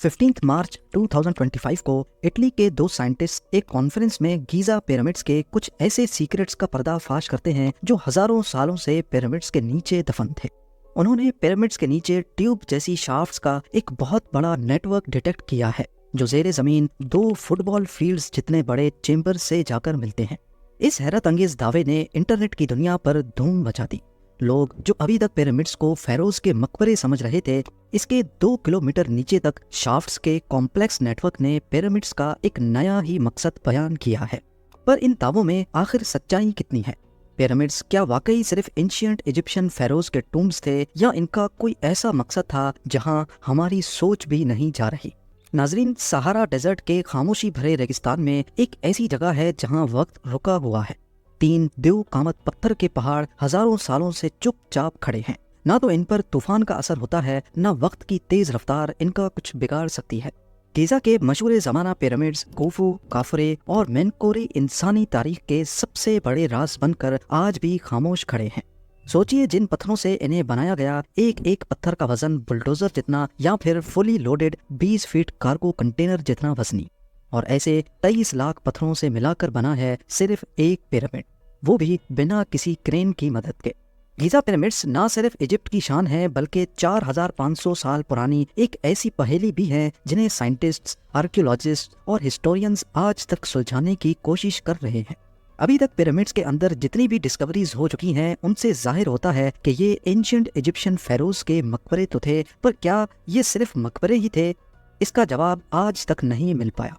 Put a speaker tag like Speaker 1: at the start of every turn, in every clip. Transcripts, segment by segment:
Speaker 1: 15 मार्च 2025 को इटली के दो साइंटिस्ट एक कॉन्फ्रेंस में गीजा पिरामिड्स के कुछ ऐसे सीक्रेट्स का पर्दाफाश करते हैं जो हजारों सालों से पिरामिड्स के नीचे दफन थे। उन्होंने पिरामिड्स के नीचे ट्यूब जैसी शाफ्ट्स का एक बहुत बड़ा नेटवर्क डिटेक्ट किया है जो ज़ेरे ज़मीन 2 फुटबॉल फील्ड्स जितने बड़े चेंबर से जाकर मिलते हैं। इस हैरत अंगेज दावे ने इंटरनेट की दुनिया पर धूम मचा दी। लोग जो अभी तक पिरामिड्स को फेरोज के मकबरे समझ रहे थे, इसके 2 किलोमीटर नीचे तक शाफ्ट्स के कॉम्प्लेक्स नेटवर्क ने पिरामिड्स का एक नया ही मकसद बयान किया है। पर इन दावों में आखिर सच्चाई कितनी है? पिरामिड्स क्या वाकई सिर्फ एंशिएंट इजिप्शियन फेरोज के टूम्स थे या इनका कोई ऐसा मकसद था जहां हमारी सोच भी नहीं जा रही? नाजरीन, सहारा डेजर्ट के खामोशी भरे रेगिस्तान में एक ऐसी जगह है जहां वक्त रुका हुआ है। 3 देव कामत पत्थर के पहाड़ हजारों सालों से चुपचाप खड़े हैं। ना तो इन पर तूफान का असर होता है, ना वक्त की तेज रफ्तार इनका कुछ बिगाड़ सकती है। गीजा के मशहूर जमाना पिरामिड्स खूफू, काफरे और मेनकोरे इंसानी तारीख के सबसे बड़े राज बनकर आज भी खामोश खड़े हैं। सोचिए, जिन पत्थरों से इन्हें बनाया गया, एक एक पत्थर का वजन बुलडोजर जितना या फिर fully loaded 20 feet cargo container जितना वजनी। और ऐसे 23 लाख पत्थरों से मिलाकर बना है सिर्फ एक पिरामिड, वो भी बिना किसी क्रेन की मदद के। गीजा पिरामिड्स ना सिर्फ इजिप्ट की शान है, बल्कि 4500 साल पुरानी एक ऐसी पहेली भी है जिन्हें साइंटिस्ट्स, आर्कियोलॉजिस्ट और हिस्टोरियंस आज तक सुलझाने की कोशिश कर रहे हैं। अभी तक पिरामिड्स के अंदर जितनी भी डिस्कवरीज हो चुकी हैं, उनसे जाहिर होता है कि ये एंशिएंट इजिप्शियन फेरोज के मकबरे तो थे, पर क्या ये सिर्फ मकबरे ही थे? इसका जवाब आज तक नहीं मिल पाया।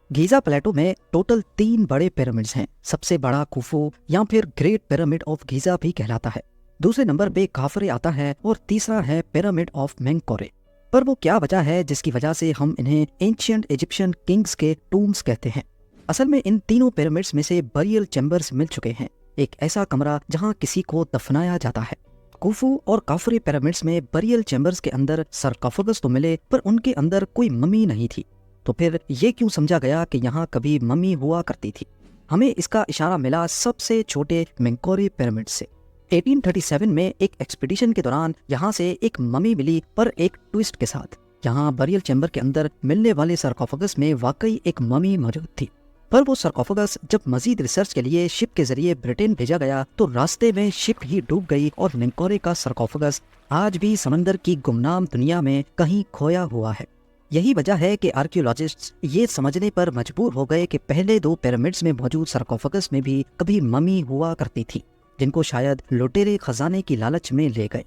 Speaker 1: गीजा प्लेटो में टोटल 3 बड़े पिरामिड्स हैं। सबसे बड़ा खुफू या फिर ग्रेट पिरामिड ऑफ गीजा भी कहलाता है। दूसरे नंबर पे काफरे आता है और तीसरा है पिरामिड ऑफ मेंकोरे। पर वो क्या वजह है जिसकी वजह से हम इन्हें एंशिएंट इजिप्शियन किंग्स के टूम्स कहते हैं? असल में इन तीनों पिरामिड्स में से बरियल चैम्बर्स मिल चुके हैं, एक ऐसा कमरा जहाँ किसी को दफनाया जाता है। खुफू और काफरे पिरामिड्स में बरियल चैम्बर्स के अंदर सरकोफेगस तो मिले, पर उनके अंदर कोई मम्मी नहीं थी। तो फिर ये क्यों समझा गया कि यहाँ कभी मम्मी हुआ करती थी? हमें इसका इशारा मिला सबसे छोटे मेंकोरे पिरामिड से। 1837 में एक एक्सपीडिशन के दौरान यहाँ से एक मम्मी मिली, पर एक ट्विस्ट के साथ। यहाँ बरियल चैम्बर के अंदर मिलने वाले सरकोफेगस में वाकई एक मम्मी मौजूद थी। पर वो सरकोफेगस जब मजीद रिसर्च के लिए शिप के जरिए ब्रिटेन भेजा गया तो रास्ते में शिप ही डूब गई और मेंकोरे का सरकोफेगस आज भी समंदर की गुमनाम दुनिया में कहीं खोया हुआ है। यही वजह है कि आर्कियोलॉजिस्ट्स ये समझने पर मजबूर हो गए कि पहले 2 पिरामिड्स में मौजूद सरकोफेगस में भी कभी मम्मी हुआ करती थी, जिनको शायद लुटेरे खजाने की लालच में ले गए।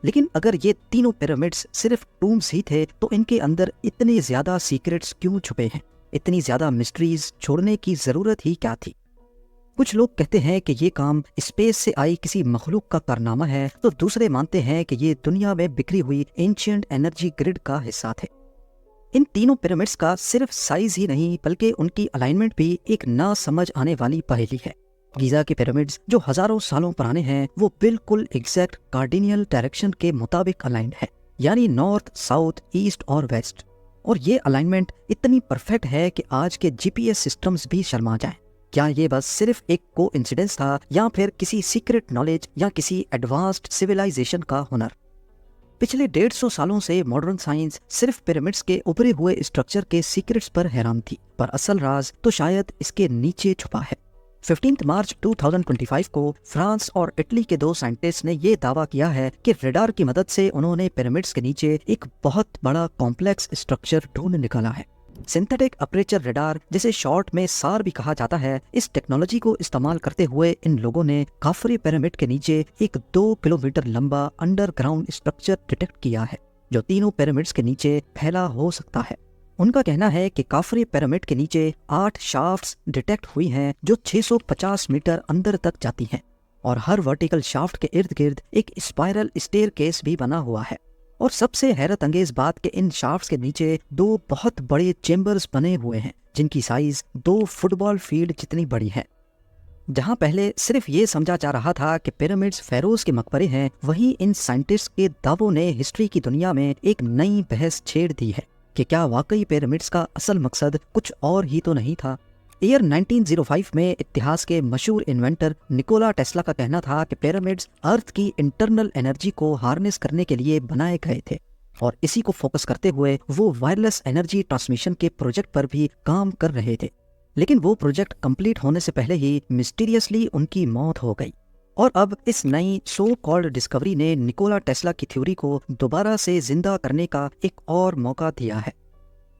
Speaker 1: लेकिन अगर ये तीनों पिरामिड्स सिर्फ टूम्स ही थे तो इनके अंदर इतने ज्यादा सीक्रेट्स क्यों छुपे हैं? इतनी ज्यादा मिस्ट्रीज छोड़ने की जरूरत ही क्या थी? कुछ लोग कहते हैं कि ये काम स्पेस से आई किसी मखलूक का कारनामा है, तो दूसरे मानते हैं कि ये दुनिया में बिखरी हुई एंशिएंट एनर्जी ग्रिड का हिस्सा थे। इन तीनों पिरामिड्स का सिर्फ साइज ही नहीं बल्कि उनकी अलाइनमेंट भी एक ना समझ आने वाली पहेली है। गीजा के पिरामिड्स जो हजारों सालों पुराने हैं, वो बिल्कुल एग्जैक्ट कार्डिनियल डायरेक्शन के मुताबिक अलाइंड है, यानी नॉर्थ, साउथ, ईस्ट और वेस्ट। और ये अलाइनमेंट इतनी परफेक्ट है कि आज के जीपीएस सिस्टम्स भी शर्मा जाएं। क्या ये बस सिर्फ एक कोइंसिडेंस था या फिर किसी सीक्रेट नॉलेज या किसी एडवांस्ड सिविलाइजेशन का हुनर? पिछले 150 सालों से मॉडर्न साइंस सिर्फ पिरामिड्स के उभरे हुए स्ट्रक्चर के सीक्रेट्स पर हैरान थी, पर असल राज तो शायद इसके नीचे छुपा है। 15 मार्च 2025 को फ्रांस और इटली के 2 साइंटिस्ट ने यह दावा किया है कि रडार की मदद से उन्होंने पिरामिड्स के नीचे एक बहुत बड़ा कॉम्प्लेक्स स्ट्रक्चर ढूंढ निकाला है। सिंथेटिक अपर्चर रडार, जिसे शॉर्ट में सार भी कहा जाता है, इस टेक्नोलॉजी को इस्तेमाल करते हुए इन लोगों ने काफरे पिरामिड के नीचे एक 2 किलोमीटर लंबा अंडरग्राउंड स्ट्रक्चर डिटेक्ट किया है जो तीनों पिरामिड्स के नीचे फैला हो सकता है। उनका कहना है कि काफरे पिरामिड के नीचे 8 शाफ्ट्स डिटेक्ट हुई हैं जो 650 मीटर अंदर तक जाती हैं, और हर वर्टिकल शाफ्ट के इर्द गिर्द एक स्पाइरल स्टेयरकेस भी बना हुआ है। और सबसे हैरत अंगेज बात कि इन शाफ्ट्स के नीचे 2 बहुत बड़े चेम्बर्स बने हुए हैं जिनकी साइज 2 फुटबॉल फील्ड जितनी बड़ी है। जहां पहले सिर्फ ये समझा जा रहा था कि पिरामिड्स फेरोज के मकबरे हैं, वहीं इन साइंटिस्ट के दावों ने हिस्ट्री की दुनिया में एक नई बहस छेड़ दी है कि क्या वाकई पिरामिड्स का असल मकसद कुछ और ही तो नहीं था। ईयर 1905 में इतिहास के मशहूर इन्वेंटर निकोला टेस्ला का कहना था कि पिरामिड्स अर्थ की इंटरनल एनर्जी को हार्नेस करने के लिए बनाए गए थे। और इसी को फोकस करते हुए वो वायरलेस एनर्जी ट्रांसमिशन के प्रोजेक्ट पर भी काम कर रहे थे। लेकिन वो प्रोजेक्ट कंप्लीट होने से पहले ही मिस्टीरियसली उनकी मौत हो गई। और अब इस नई सो कॉल्ड डिस्कवरी ने निकोला टेस्ला की थ्योरी को दोबारा से जिंदा करने का एक और मौका दिया है।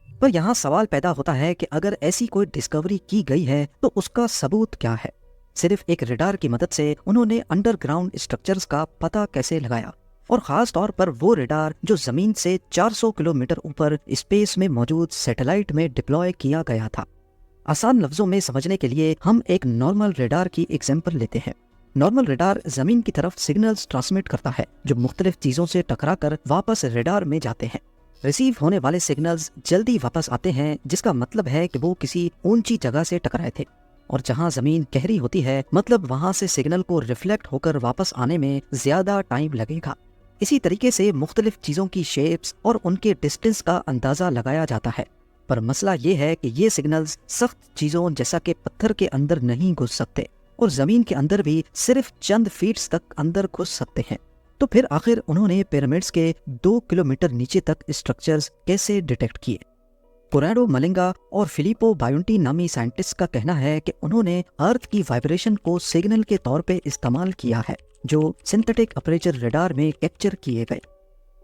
Speaker 1: पर यहाँ सवाल पैदा होता है कि अगर ऐसी कोई डिस्कवरी की गई है तो उसका सबूत क्या है। सिर्फ एक रडार की मदद से उन्होंने अंडरग्राउंड स्ट्रक्चर्स का पता कैसे लगाया, और खास तौर पर वो रडार जो जमीन से 400 किलोमीटर ऊपर स्पेस में मौजूद सैटेलाइट में डिप्लॉय किया गया था। आसान लफ्जों में समझने के लिए हम एक नॉर्मल रडार की एग्जांपल लेते हैं। नॉर्मल रडार जमीन की तरफ सिग्नल्स ट्रांसमिट करता है जो मुख्तलिफ चीजों से टकराकर वापस रडार में जाते हैं। रिसीव होने वाले सिग्नल्स जल्दी वापस आते हैं, जिसका मतलब है कि वो किसी ऊंची जगह से टकराए थे, और जहां जमीन गहरी होती है मतलब वहां से सिग्नल को रिफ्लेक्ट होकर वापस आने में ज्यादा टाइम लगेगा। इसी तरीके से मुख्तलिफ चीजों की शेप्स और उनके डिस्टेंस का अंदाजा लगाया जाता है। पर मसला ये है कि ये सिग्नल्स सख्त चीजों जैसा कि पत्थर के अंदर नहीं घुस सकते, और जमीन के अंदर भी सिर्फ चंद फीट्स तक अंदर घुस सकते हैं। तो फिर आखिर उन्होंने पिरामिड्स के 2 किलोमीटर नीचे तक स्ट्रक्चर्स कैसे डिटेक्ट किए? कोराडो मलिंगा और फिलिपो बायोंटी नामी साइंटिस्ट का कहना है कि उन्होंने अर्थ की वाइब्रेशन को सिग्नल के तौर पे इस्तेमाल किया है जो सिंथेटिक अपर्चर रडार में कैप्चर किए गए।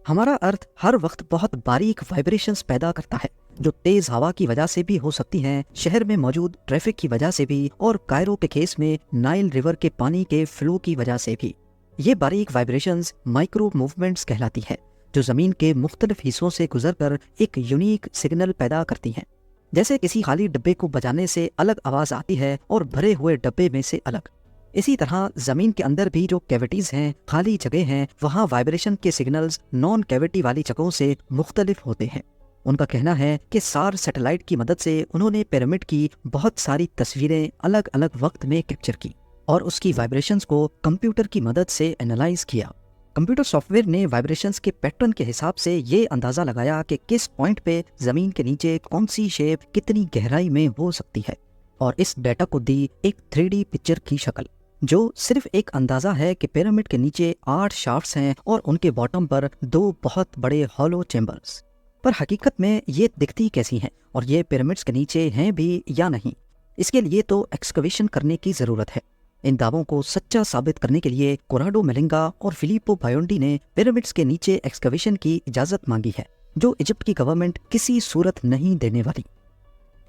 Speaker 1: हमारा अर्थ हर वक्त बहुत बारीक वाइब्रेशंस पैदा करता है जो तेज हवा की वजह से भी हो सकती हैं, शहर में मौजूद ट्रैफिक की वजह से भी, और कायरो के केस में नाइल रिवर के पानी के फ्लो की वजह से भी। ये बारीक वाइब्रेशंस माइक्रो मूवमेंट्स कहलाती है जो जमीन के मुख्तलिफ हिस्सों से गुजरकर एक यूनिक सिग्नल पैदा करती हैं। जैसे किसी खाली डब्बे को बजाने से अलग आवाज आती है और भरे हुए डब्बे में से अलग। इसी तरह जमीन के अंदर भी जो कैविटीज हैं, खाली जगह हैं, वहाँ वाइब्रेशन के सिग्नल्स नॉन कैविटी वाली जगहों से मुख्तलिफ होते हैं। उनका कहना है कि सार सैटेलाइट की मदद से उन्होंने पिरामिड की बहुत सारी तस्वीरें अलग अलग वक्त में कैप्चर की और उसकी वाइब्रेशंस को कंप्यूटर की मदद से एनालाइज किया। कंप्यूटर सॉफ्टवेयर ने वाइब्रेशंस के पैटर्न के हिसाब से ये अंदाजा लगाया कि किस पॉइंट पे जमीन के नीचे कौन सी शेप कितनी गहराई में हो सकती है, और इस डाटा को दी एक 3D पिक्चर की शक्ल जो सिर्फ एक अंदाजा है कि पिरामिड के नीचे 8 शाफ्ट्स हैं और उनके बॉटम पर 2 बहुत बड़े हॉलो चेंबर्स। पर हकीकत में ये दिखती कैसी हैं और ये पिरामिड्स के नीचे हैं भी या नहीं, इसके लिए तो एक्सकवेशन करने की जरूरत है। इन दावों को सच्चा साबित करने के लिए कोराडो मेलिंगा और फिलिपो बायोंडी ने पिरामिड्स के नीचे एक्सकवेशन की इजाजत मांगी है जो इजिप्ट की गवर्नमेंट किसी सूरत नहीं देने वाली।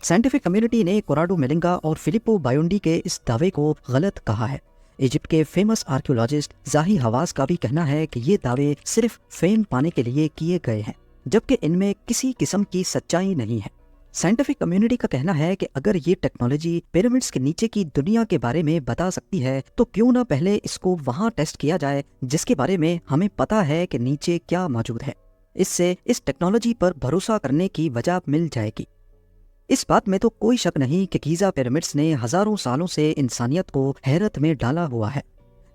Speaker 1: साइंटिफिक कम्युनिटी ने कोराडो मेलिंगा और फिलिपो बायोंडी के इस दावे को गलत कहा है। इजिप्ट के फेमस आर्कियोलॉजिस्ट जाही हवास का भी कहना है कि ये दावे सिर्फ फेम पाने के लिए किए गए हैं, जबकि इनमें किसी किस्म की सच्चाई नहीं है। साइंटिफिक कम्युनिटी का कहना है कि अगर ये टेक्नोलॉजी पिरामिड्स के नीचे की दुनिया के बारे में बता सकती है तो क्यों ना पहले इसको वहां टेस्ट किया जाए जिसके बारे में हमें पता है कि नीचे क्या मौजूद है। इससे इस टेक्नोलॉजी पर भरोसा करने की वजह मिल जाएगी। इस बात में तो कोई शक नहीं कि गीजा पिरामिड्स ने हजारों सालों से इंसानियत को हैरत में डाला हुआ है।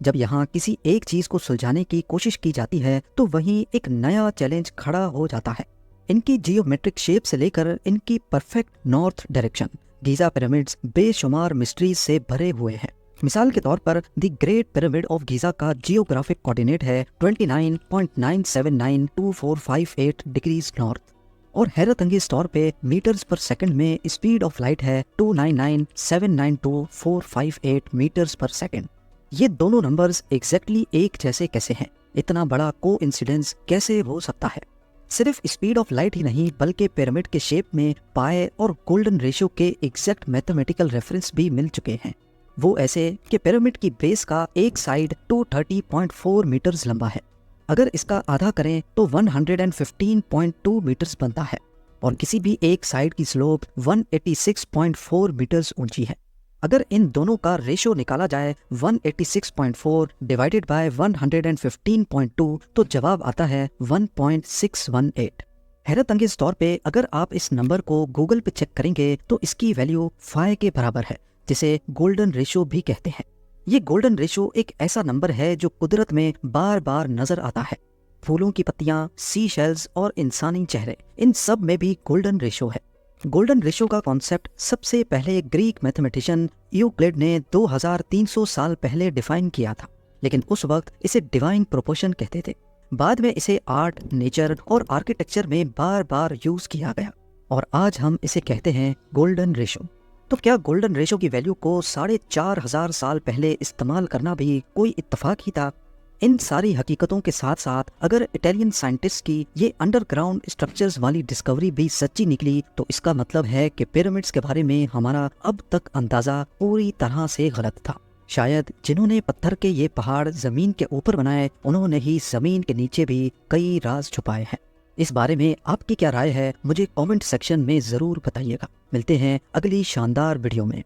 Speaker 1: जब यहाँ किसी एक चीज को सुलझाने की कोशिश की जाती है तो वहीं एक नया चैलेंज खड़ा हो जाता है। इनकी जियोमेट्रिक शेप से लेकर इनकी perfect north direction, Giza pyramids बेशुमार मिस्ट्रीज से भरे हुए हैं। मिसाल के तौर पर the great pyramid of Giza का जियोग्राफिक कोऑर्डिनेट है 29.9792458 डिग्रीज नॉर्थ, और हैरत अंगेज तौर पे मीटर्स पर सेकंड में स्पीड ऑफ लाइट है 299,792,458 मीटर्स पर सेकंड। ये दोनों नंबर्स एग्जैक्टली एक जैसे कैसे हैं? इतना बड़ा कोइंसिडेंस कैसे हो सकता है? सिर्फ स्पीड ऑफ लाइट ही नहीं बल्कि पिरामिड के शेप में पाए और गोल्डन रेशियो के एग्जैक्ट मैथमेटिकल रेफरेंस भी मिल चुके हैं। वो ऐसे कि पिरामिड की बेस का एक साइड 230.4 मीटर्स लंबा है। अगर इसका आधा करें तो 115.2 मीटर्स बनता है, और किसी भी एक साइड की स्लोप 186.4 मीटर्स ऊंची है। अगर इन दोनों का रेशियो निकाला जाए 186.4 डिवाइडेड बाय 115.2 तो जवाब आता है 1.618। हैरत अंगेज तौर पे अगर आप इस नंबर को गूगल पे चेक करेंगे तो इसकी वैल्यू 5 के बराबर है, जिसे गोल्डन रेशियो भी कहते हैं। ये गोल्डन रेशियो एक ऐसा नंबर है जो कुदरत में बार बार नजर आता है। फूलों की पत्तियां, सी शेल्स और इंसानी चेहरे, इन सब में भी गोल्डन रेशियो है। गोल्डन रेशियो का कॉन्सेप्ट सबसे पहले ग्रीक मैथमेटिशियन यूक्लिड ने 2300 साल पहले डिफाइन किया था, लेकिन उस वक्त इसे डिवाइन प्रोपोर्शन कहते थे। बाद में इसे आर्ट, नेचर और आर्किटेक्चर में बार बार यूज किया गया और आज हम इसे कहते हैं गोल्डन रेशो। तो क्या गोल्डन रेशो की वैल्यू को 4,500 साल पहले इस्तेमाल करना भी कोई इत्तेफाक ही था? इन सारी हकीकतों के साथ साथ अगर इटालियन साइंटिस्ट की ये अंडरग्राउंड स्ट्रक्चर्स वाली डिस्कवरी भी सच्ची निकली तो इसका मतलब है कि पिरामिड्स के बारे में हमारा अब तक अंदाजा पूरी तरह से गलत था। शायद जिन्होंने पत्थर के ये पहाड़ जमीन के ऊपर बनाए उन्होंने ही जमीन के नीचे भी कई राज छुपाए हैं। इस बारे में आपकी क्या राय है मुझे कमेंट सेक्शन में जरूर बताइएगा। मिलते हैं अगली शानदार वीडियो में।